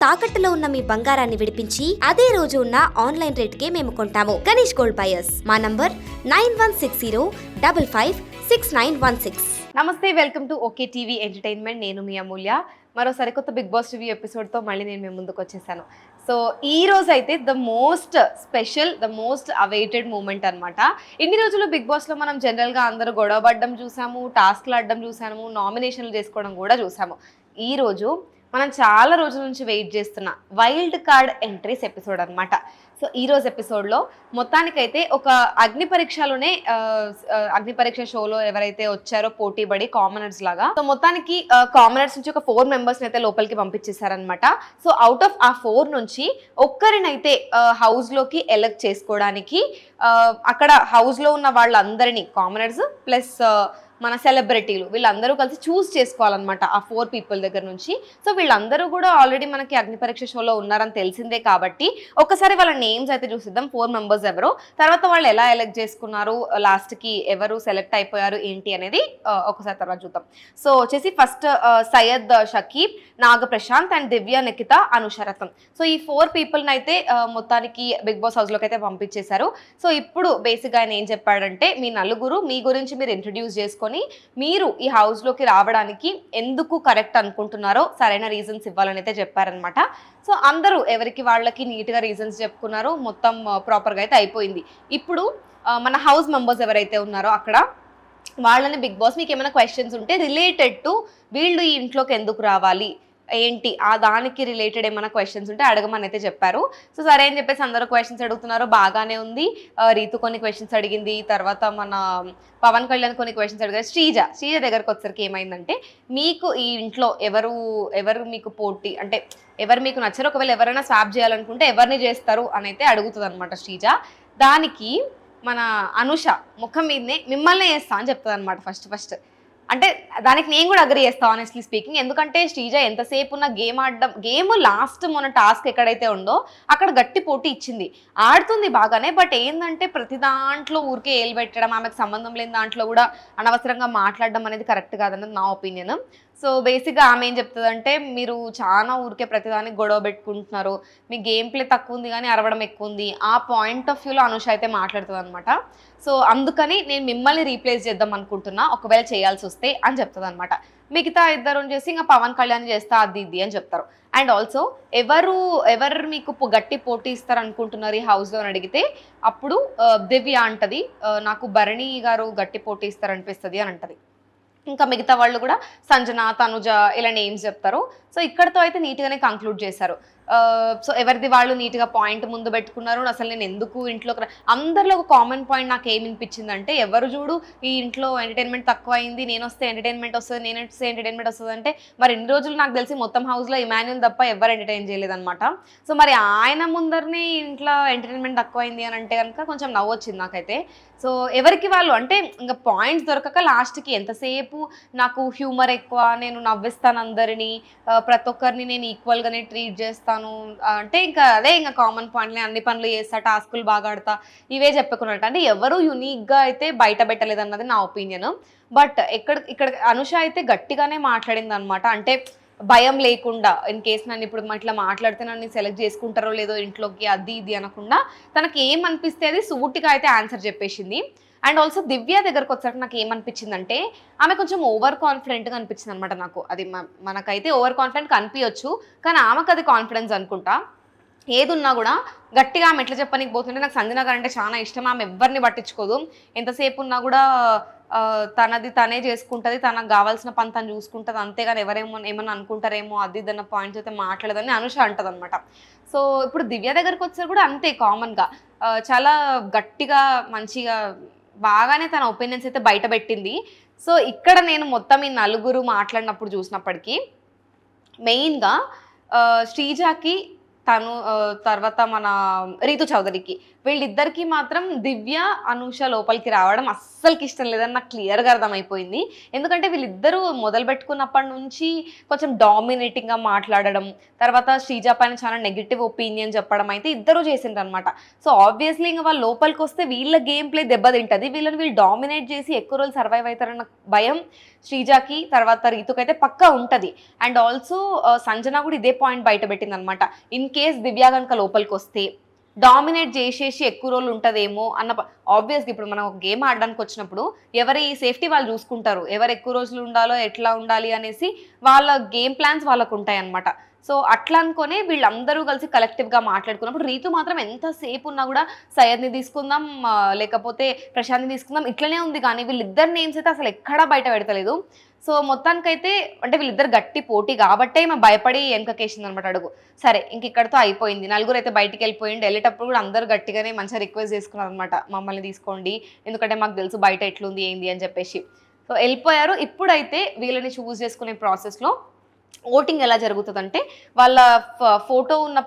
తాకట్టులో ఉన్న మీ బంగారాన్ని విడిపించి అదే రోజు ఉన్న ఆన్లైన్ రేటుకే మేము కొంటాము. Ganesh gold buyers. మా నంబర్ 9160556916. నమస్తే, welcome to okay TV entertainment. నేను మీ అమూల్య. మరో సరికొత్త బిగ్ బాస్ టీవీ ఎపిసోడ్తో మళ్ళీ నేను మీ ముందుకు వచ్చేసాను. సో ఈ రోజు అయితే the most special, the most awaited moment అనమాట. ఇన్ని రోజులు బిగ్ బాస్లో మనం జనరల్గా అందరూ గొడవ పడడం చూసాము, టాస్క్లు ఆడడం చూసాము, నామినేషన్లు చేసుకోవడం కూడా చూసాము. ఈరోజు మనం చాలా రోజుల నుంచి వెయిట్ చేస్తున్న వైల్డ్ కార్డ్ ఎంట్రీస్ ఎపిసోడ్ అనమాట. సో ఈరోజు ఎపిసోడ్లో మొత్తానికైతే ఒక అగ్ని అగ్ని పరీక్ష షోలో ఎవరైతే వచ్చారో పోటీపడి కామనర్స్ లాగా, సో మొత్తానికి కామనర్స్ నుంచి ఒక 4 మెంబర్స్ అయితే లోపలికి పంపించేశారనమాట. సో అవుట్ ఆఫ్ ఆ 4 నుంచి ఒక్కరినైతే హౌస్ లోకి ఎలెక్ట్ చేసుకోవడానికి అక్కడ హౌస్ లో ఉన్న వాళ్ళందరినీ కామనర్స్ ప్లస్ మన సెలబ్రిటీలు వీళ్ళందరూ కలిసి చూస్ చేసుకోవాలన్నమాట ఆ 4 పీపుల్ దగ్గర నుంచి. సో వీళ్ళందరూ కూడా ఆల్రెడీ మనకి అగ్ని పరీక్ష షోలో ఉన్నారని తెలిసిందే కాబట్టి ఒకసారి వాళ్ళ నేమ్స్ అయితే చూసిద్దాం. 4 మెంబర్స్ ఎవరో, తర్వాత వాళ్ళు ఎలా ఎలెక్ట్ చేసుకున్నారు, లాస్ట్కి ఎవరు సెలెక్ట్ అయిపోయారు ఏంటి అనేది ఒకసారి తర్వాత చూద్దాం. సో వచ్చేసి ఫస్ట్ సయ్యద్ షకీబ్, నాగ ప్రశాంత్ అండ్ దివ్య, నిఖిత, అనుషరతం. సో ఈ 4 పీపుల్ని అయితే మొత్తానికి బిగ్ బాస్ హౌస్లోకి అయితే పంపించేశారు. సో ఇప్పుడు బేసిక్గా ఆయన ఏం చెప్పాడంటే, మీ నలుగురు మీ గురించి మీరు ఇంట్రడ్యూస్ చేసుకొని మీరు ఈ హౌస్ లోకి రావడానికి ఎందుకు కరెక్ట్ అనుకుంటున్నారో సరైన రీజన్స్ ఇవ్వాలని అయితే చెప్పారనమాట. సో అందరూ ఎవరికి వాళ్ళకి నీట్గా రీజన్స్ చెప్పుకున్నారు. మొత్తం ప్రాపర్గా అయితే అయిపోయింది. ఇప్పుడు మన హౌస్ మెంబర్స్ ఎవరైతే ఉన్నారో అక్కడ వాళ్ళని బిగ్ బాస్ మీకు ఏమైనా క్వశ్చన్స్ ఉంటే రిలేటెడ్ టు వీళ్ళు ఈ ఇంట్లోకి ఎందుకు రావాలి ఏంటి ఆ దానికి రిలేటెడ్ ఏమైనా క్వశ్చన్స్ ఉంటే అడగమని అయితే చెప్పారు. సో సరే అని చెప్పేసి అందరూ క్వశ్చన్స్ అడుగుతున్నారు, బాగానే ఉంది. రీతు కొన్ని క్వశ్చన్స్ అడిగింది, తర్వాత మన పవన్ కళ్యాణ్ కొన్ని క్వశ్చన్స్ అడిగారు. శ్రీజ దగ్గరకు వచ్చేసరికి ఏమైందంటే, మీకు ఈ ఇంట్లో ఎవరు మీకు పోటీ అంటే ఎవరు మీకు నచ్చరు, ఒకవేళ ఎవరైనా స్వాప్ చేయాలనుకుంటే ఎవరిని చేస్తారు అని అయితే అడుగుతుంది అనమాట శ్రీజ. దానికి మన అనుష ముఖం మీదనే మిమ్మల్ని చేస్తా అని చెప్తుంది అనమాట ఫస్ట్. అంటే దానికి నేను కూడా అగ్రీ చేస్తాను ఆనెస్ట్లీ స్పీకింగ్. ఎందుకంటే శ్రీజ ఎంతసేపు ఉన్న గేమ్ లాస్ట్ మన టాస్క్ ఎక్కడైతే ఉందో అక్కడ గట్టి పోటీ ఇచ్చింది, ఆడుతుంది బాగానే. బట్ ఏంటంటే ప్రతి దాంట్లో ఊరికే ఏలు పెట్టడం, ఆమెకు సంబంధం లేని దాంట్లో కూడా అనవసరంగా మాట్లాడడం అనేది కరెక్ట్ కాదన్నది నా ఒపీనియన్. సో బేసిక్గా ఆమె ఏం చెప్తుందంటే, మీరు చాలా ఊరికే ప్రతిదానికి గొడవ పెట్టుకుంటున్నారు, మీ గేమ్ ప్లే తక్కువ ఉంది కానీ అరవడం ఎక్కువ ఉంది. ఆ పాయింట్ ఆఫ్ వ్యూలో అనుష అయితే మాట్లాడుతుంది అనమాట. సో అందుకని నేను మిమ్మల్ని రీప్లేస్ చేద్దాం అనుకుంటున్నా ఒకవేళ చేయాల్సి వస్తే అని చెప్తుంది అనమాట. మిగతా ఇద్దరు చేసి ఇంకా పవన్ కళ్యాణ్ చేస్తా అది ఇది అని చెప్తారు. అండ్ ఆల్సో ఎవరు మీకు గట్టి పోటీ ఇస్తారు అనుకుంటున్నారు ఈ హౌస్లో అని అడిగితే అప్పుడు దివ్య అంటది, నాకు భరణి గారు గట్టి పోటీ ఇస్తారు అనిపిస్తుంది అని అంటది. ఇంకా మిగతా వాళ్ళు కూడా సంజన, తనుజ ఇలా నేమ్స్ చెప్తారు. సో ఇక్కడతో అయితే నీట్గానే కంక్లూడ్ చేశారు. సో ఎవరిది వాళ్ళు నీట్గా పాయింట్ ముందు పెట్టుకున్నారు. అసలు నేను ఎందుకు ఇంట్లోకి అందరిలో ఒక కామన్ పాయింట్ నాకు ఏమి అనిపించిందంటే, ఎవరు చూడు ఈ ఇంట్లో ఎంటర్టైన్మెంట్ తక్కువ అయింది, నేను వస్తే ఎంటర్టైన్మెంట్ వస్తుంది, నేను వస్తే ఎంటర్టైన్మెంట్ వస్తుంది అంటే మరి ఇన్ని రోజులు నాకు తెలిసి మొత్తం హౌస్లో ఇమాన్యుల్ తప్ప ఎవరు ఎంటర్టైన్ చేయలేదన్నమాట. సో మరి ఆయన ముందరనే ఇంట్లో ఎంటర్టైన్మెంట్ తక్కువ అయింది అని అంటే కనుక కొంచెం నవ్వు వచ్చింది నాకైతే. సో ఎవరికి వాళ్ళు అంటే ఇంకా పాయింట్స్ దొరకక లాస్ట్కి ఎంతసేపు నాకు హ్యూమర్ ఎక్కువ, నేను నవ్విస్తాను అందరినీ, ప్రతి ఒక్కరిని నేను ఈక్వల్గానే ట్రీట్ చేస్తాను అంటే ఇంకా అదే ఇంకా కామన్ పాయింట్లే, అన్ని పనులు చేస్తా, టాస్కులు బాగా ఆడతా, ఇవే చెప్పుకున్నట్టు. అంటే ఎవరు యూనిక్గా అయితే బయట పెట్టలేదు అన్నది నా ఒపీనియన్. బట్ ఇక్కడ అనుష అయితే గట్టిగానే మాట్లాడింది అనమాట. అంటే భయం లేకుండా, ఇన్ కేస్ నన్ను ఇప్పుడు ఇట్లా మాట్లాడితే నన్ను సెలెక్ట్ చేసుకుంటారో లేదో ఇంట్లోకి అది ఇది అనకుండా తనకి ఏమనిపిస్తే అది సూటిగా అయితే ఆన్సర్ చెప్పేసింది. అండ్ ఆల్సో దివ్య దగ్గరకు వచ్చాక నాకు ఏమనిపించిందంటే, ఆమె కొంచెం ఓవర్ కాన్ఫిడెంట్గా అనిపించింది అనమాట నాకు. అది మనకైతే ఓవర్ కాన్ఫిడెంట్ కనిపించచ్చు, కానీ ఆమెకు అది కాన్ఫిడెన్స్ అనుకుంటా. ఏదున్నా కూడా గట్టిగా ఆమె ఎట్లా చెప్పనీకి పోతుంటే, నాకు సంజన గారు అంటే చాలా ఇష్టం. ఆమె ఎవరిని పట్టించుకోదు, ఎంతసేపు ఉన్నా కూడా తనది తనే చేసుకుంటుంది, తనకు కావాల్సిన పని తను చూసుకుంటుంది, అంతేగాని ఏమన్నా అనుకుంటారేమో అది ఇదన్న పాయింట్స్ అయితే మాట్లాడదని అనుష అంటది అనమాట. సో ఇప్పుడు దివ్య దగ్గరకు వచ్చారు కూడా అంతే కామన్గా చాలా గట్టిగా మంచిగా బాగానే తన ఒపీనియన్స్ అయితే బయట పెట్టింది. సో ఇక్కడ నేను మొత్తం ఈ నలుగురు మాట్లాడినప్పుడు చూసినప్పటికీ శ్రీజాకి, తను తర్వాత మన రీతు చౌదరికి వీళ్ళిద్దరికి మాత్రం దివ్య అనూష లోపలికి రావడం అస్సలకి ఇష్టం లేదని నాకు క్లియర్గా అర్థమైపోయింది. ఎందుకంటే వీళ్ళిద్దరూ మొదలు పెట్టుకున్నప్పటి నుంచి కొంచెం డామినేటింగ్గా మాట్లాడడం, తర్వాత శ్రీజ పైన చాలా నెగిటివ్ ఒపీనియన్ చెప్పడం అయితే ఇద్దరు చేసిండ్రు అనమాట. సో ఆబ్వియస్లీ ఇంకా వాళ్ళు లోపలికి వస్తే వీళ్ళ గేమ్ ప్లే దెబ్బతింటది. వీళ్ళు డామినేట్ చేసి ఎక్కువ రోజులు సర్వైవ్ అవుతారన్న భయం శ్రీజాకి, తర్వాత రీతుకైతే పక్కా ఉంటుంది. అండ్ ఆల్సో సంజన కూడా ఇదే పాయింట్ బయట పెట్టింది అనమాట. ఇన్ కేస్ దివ్య కనుక లోపలికి వస్తే డామినేట్ చేసేసి ఎక్కువ రోజులు ఉంటుందేమో అన్న. ఆబ్వియస్గా ఇప్పుడు మనం ఒక గేమ్ ఆడడానికి వచ్చినప్పుడు ఎవరి సేఫ్టీ వాళ్ళు చూసుకుంటారు, ఎవరు ఎక్కువ రోజులు ఉండాలో ఎట్లా ఉండాలి అనేసి వాళ్ళ గేమ్ ప్లాన్స్ వాళ్ళకు ఉంటాయి అనమాట. సో అట్లా అనుకునే వీళ్ళందరూ కలిసి కలెక్టివ్గా మాట్లాడుకున్నప్పుడు రీతు మాత్రం ఎంతసేపు ఉన్నా కూడా సయ్యద్ని తీసుకుందాం, లేకపోతే ప్రశాంత్ని తీసుకుందాం ఇట్లనే ఉంది. కానీ వీళ్ళిద్దరు నేమ్స్ అయితే అసలు ఎక్కడా బయట పెడతలేదు. సో మొత్తానికైతే అంటే వీళ్ళిద్దరు గట్టి పోటీ కాబట్టే మేము భయపడి వెనకకేసింది అనమాట అడుగు. సరే ఇంక ఇక్కడతో అయిపోయింది. నలుగురు అయితే బయటికి వెళ్ళిపోయింది. వెళ్ళేటప్పుడు కూడా అందరూ గట్టిగానే మంచిగా రిక్వెస్ట్ చేసుకున్నారు అనమాట, మమ్మల్ని తీసుకోండి ఎందుకంటే మాకు తెలుసు బయట ఎట్లుంది ఏంది అని చెప్పేసి. సో వెళ్ళిపోయారు. ఇప్పుడైతే వీళ్ళని చూస్ చేసుకునే ప్రాసెస్లో ఓటింగ్ ఎలా జరుగుతుందంటే వాళ్ళ ఫోటో ఉన్న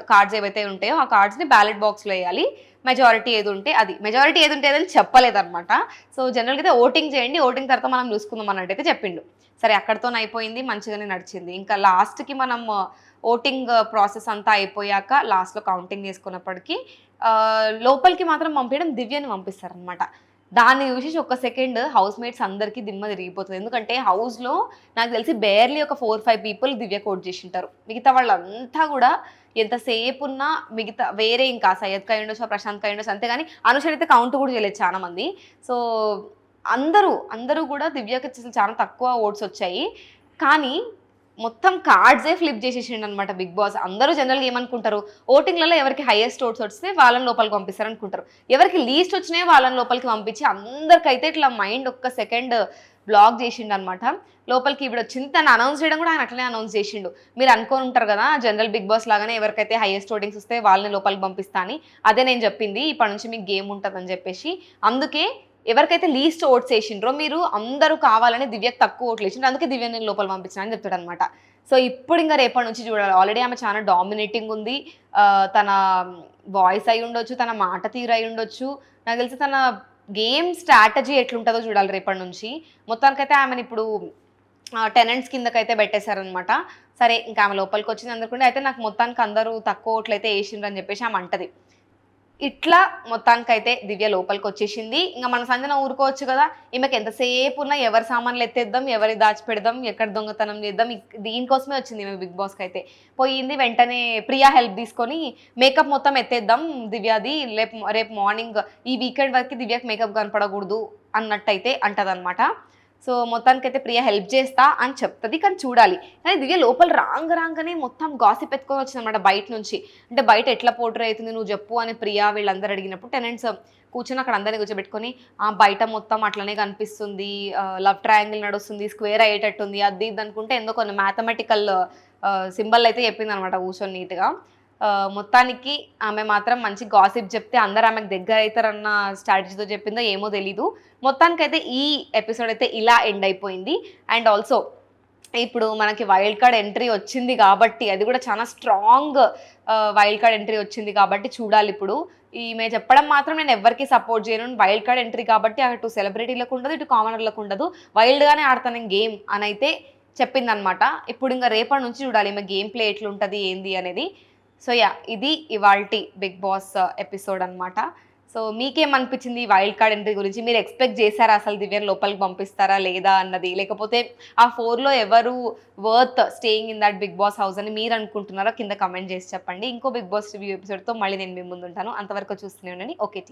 కార్డ్స్ ఏవైతే ఉంటాయో ఆ కార్డ్స్ని బ్యాలెట్ బాక్స్లో వేయాలి. మెజారిటీ ఏది ఉంటే అదని చెప్పలేదన్నమాట. సో జనరల్గా అయితే ఓటింగ్ చేయండి, ఓటింగ్ తర్వాత మనం చూసుకుందాం అన్నట్టయితే చెప్పిండు. సరే అక్కడితో అయిపోయింది, మంచిగానే నడిచింది. ఇంకా లాస్ట్కి మనం ఓటింగ్ ప్రాసెస్ అంతా అయిపోయాక లాస్ట్లో కౌంటింగ్ చేసుకున్నప్పటికీ లోపలికి మాత్రం పంపించడం దివ్యని పంపిస్తారనమాట. దాన్ని చూసి ఒక సెకండ్ హౌస్ మేట్స్ అందరికీ దిమ్మ తిరిగిపోతుంది. ఎందుకంటే హౌస్లో నాకు తెలిసి బేర్లీ ఒక 4-5 పీపుల్ దివ్య కోట్ చేసి ఉంటారు. మిగతా వాళ్ళంతా కూడా ఎంతసేపు ఉన్నా మిగతా వేరే ఇంకా సయ్యద్ కై ఉండొచ్చు, ప్రశాంత్ కై ఉండొచ్చు, అంతేగాని అనుష అయితే కౌంట్ కూడా చేయలేదు చాలా మంది. సో అందరూ కూడా దివ్యకి చాలా తక్కువ ఓట్స్ వచ్చాయి. కానీ మొత్తం కార్డ్సే ఫ్లిప్ చేసేసిండు అనమాట బిగ్ బాస్. అందరూ జనరల్గా ఏమనుకుంటారు, ఓటింగ్లలో ఎవరికి హైయెస్ట్ ఓట్స్ వస్తే వాళ్ళని లోపలికి పంపిస్తారు అనుకుంటారు. ఎవరికి లీస్ట్ వచ్చినాయో వాళ్ళని లోపలికి పంపించి అందరికైతే ఇట్లా మైండ్ ఒక్క సెకండ్ బ్లాక్ చేసిండు అనమాట. లోపలికి ఇప్పుడు వచ్చింది తను అనౌన్స్ చేయడం కూడా ఆయన అట్లనే అనౌన్స్ చేసిండు. మీరు అనుకొని ఉంటారు కదా జనరల్ బిగ్ బాస్ లాగానే ఎవరికైతే హైయెస్ట్ ఓటింగ్స్ వస్తే వాళ్ళని లోపలికి పంపిస్తా అని. అదే నేను చెప్పింది, ఇప్పటి నుంచి మీకు గేమ్ ఉంటుందని చెప్పేసి. అందుకే ఎవరికైతే లీస్ట్ ఓట్స్ వేసిండ్రో మీరు అందరూ కావాలని దివ్యకు తక్కువ ఓట్లు వేసిండ్రు, అందుకే దివ్య నేను లోపల పంపించిన అని చెప్తాడు అనమాట. సో ఇప్పుడు ఇంకా రేపటి నుంచి చూడాలి. ఆల్రెడీ ఆమె చాలా డామినేటింగ్ ఉంది. తన వాయిస్ అయి ఉండొచ్చు, తన మాట తీరు అయి ఉండొచ్చు, నాకు తెలిసి తన గేమ్ స్ట్రాటజీ ఎట్లుంటుందో చూడాలి రేపటి నుంచి. మొత్తానికైతే ఆమెను ఇప్పుడు టెనెంట్స్ కిందకైతే పెట్టేశారనమాట. సరే ఇంకా ఆమె లోపలికి వచ్చింది అందరికంటే. అయితే నాకు మొత్తానికి అందరూ తక్కువ ఓట్లు అయితే వేసిండ్రు అని చెప్పేసి ఆమె అంటది. ఇట్లా మొత్తానికైతే దివ్య లోపలికి వచ్చేసింది. ఇంకా మన సంజన ఊరుకోవచ్చు కదా, ఈమెకి ఎంతసేపు ఉన్నా ఎవరి సామాన్లు ఎత్తేద్దాం, ఎవరి దాచిపెడదాం, ఎక్కడ దొంగతనం చేద్దాం, దీనికోసమే వచ్చింది ఈమె బిగ్ బాస్కి అయితే. పోయింది వెంటనే ప్రియా హెల్ప్ తీసుకొని మేకప్ మొత్తం ఎత్తేద్దాం దివ్యాది, రేపు మార్నింగ్ ఈ వీకెండ్ వరకు దివ్యకి మేకప్ కనపడకూడదు అన్నట్టయితే అంటదనమాట. సో మొత్తానికైతే ప్రియా హెల్ప్ చేస్తా అని చెప్తుంది. కానీ చూడాలి. కానీ దివ్య లోపల రాగానే మొత్తం గాసిప్ ఎత్తుకొని వచ్చిందన్నమాట బయట నుంచి. అంటే బయట ఎట్లా పోర్ట్రే అవుతుంది నువ్వు చెప్పు అని ప్రియా వీళ్ళందరూ అడిగినప్పుడు టెనెంట్స్ కూర్చొని అక్కడ అందరినీ కూర్చోబెట్టుకొని బయట మొత్తం అట్లనే కనిపిస్తుంది, లవ్ ట్రయాంగిల్ నడుస్తుంది, స్క్వేర్ అయ్యేటట్టుంది, అది ఇది అనుకుంటే ఎందుకు కొన్ని మ్యాథమెటికల్ సింబల్ అయితే చెప్పింది అనమాట కూర్చొని నీట్గా. మొత్తానికి ఆమె మాత్రం మంచి గాసిప్ చెప్తే అందరు ఆమెకు దగ్గర అవుతారన్న స్ట్రాటజీతో చెప్పిందో ఏమో తెలీదు. మొత్తానికైతే ఈ ఎపిసోడ్ అయితే ఇలా ఎండ్ అయిపోయింది. అండ్ ఆల్సో ఇప్పుడు మనకి వైల్డ్ కార్డ్ ఎంట్రీ వచ్చింది కాబట్టి, అది కూడా చాలా స్ట్రాంగ్ వైల్డ్ కార్డ్ ఎంట్రీ వచ్చింది కాబట్టి చూడాలి. ఇప్పుడు ఈమె చెప్పడం మాత్రం నేను ఎవరికి సపోర్ట్ చేయను, వైల్డ్ కార్డ్ ఎంట్రీ కాబట్టి అటు సెలబ్రిటీలకు ఉండదు, ఇటు కామనర్లకు ఉండదు, వైల్డ్గానే ఆడతాను గేమ్ అని అయితే చెప్పిందనమాట. ఇప్పుడు ఇంకా రేపటి నుంచి చూడాలి ఈమె గేమ్ ప్లే ఎట్లుంటుంది ఏంది అనేది. సో ఇది ఇవాల్టి బిగ్ బాస్ ఎపిసోడ్ అనమాట. సో మీకేమనిపించింది వైల్డ్ కార్డ్ ఎంట్రీ గురించి? మీరు ఎక్స్పెక్ట్ చేశారా అసలు దివ్యను లోపలికి పంపిస్తారా లేదా అన్నది, లేకపోతే ఆ 4లో ఎవరు worth staying in that Bigg Boss house అని మీరు అనుకుంటున్నారో కింద కమెంట్ చేసి చెప్పండి. ఇంకో బిగ్ బాస్ రివ్యూ ఎపిసోడ్తో మళ్ళీ నేను మీ ముందు ఉంటాను. అంతవరకు చూస్తూనే ఉండండి ఓకే టీవీ.